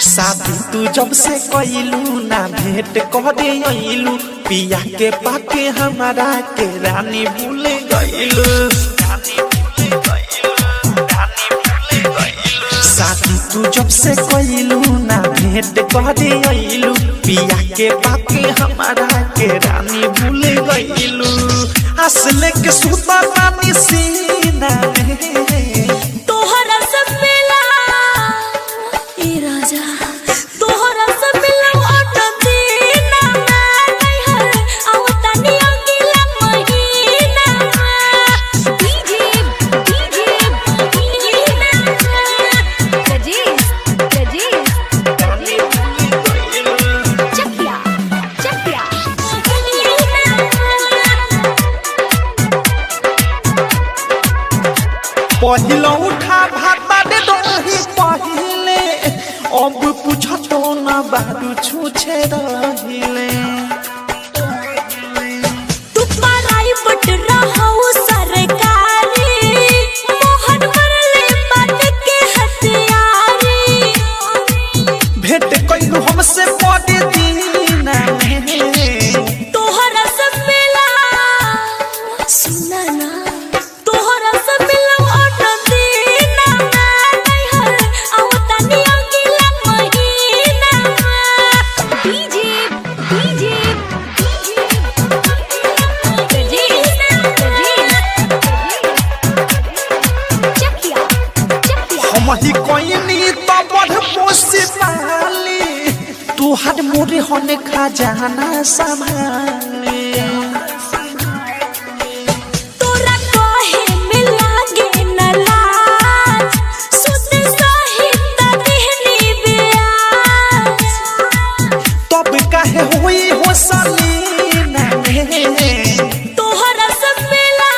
शादी तू जब से कइलू ना भेंट करे अइलू पिया के पाके हमारा के रानी भूल गइलू। शादी तू जब से कइलू ना भेंट करे अइलू पिया के पाके हमारा के रानी भूल गइलू। असले के सुता रानी सीना तोहरा सब मिला ए राजा तोहरा सब मिला ऑटो दीना नहीं हर आवता नी अगला महीना डीजे चकिया पहिलो उठा भाता दे दही पहिले अब पूछतो ना बारू छूछे रहिले। तू पराई बट रहू सरकारी मोहन मरले बात के हथियारी भेंट कइलू हमसे पड़े दीना तोहरा सब मिला सुना ना तोहरा सब मिला ऑटो दीना नहीं हर आवता नी अगला महीना डीजे चकिया हम ही कोइनी तो बड़ पोसी पाली तू हर मोरे होने खजाना संभाली। तोरा कहे मिला गे न लाज सुत सहित देहनी ब्याज तब काहे होई हो सलीना तोहरा सब मिला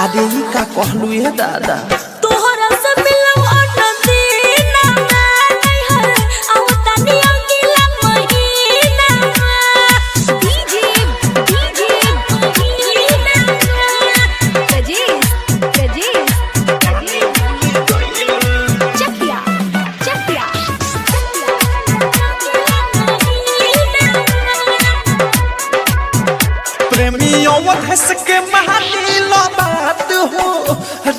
अरे ई का कहलू ये दादा तोहरा सब मिला ऑटो दीना नहीं हर आवता नी अगला महीना डीजे चकिया प्रेमी अवधस के महानी लो बात हो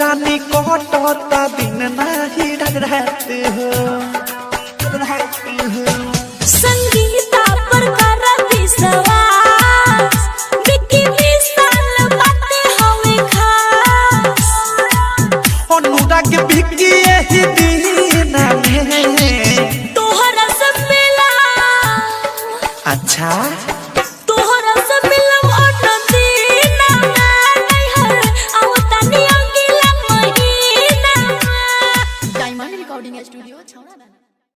रानी कटता दिन नाही रात हो।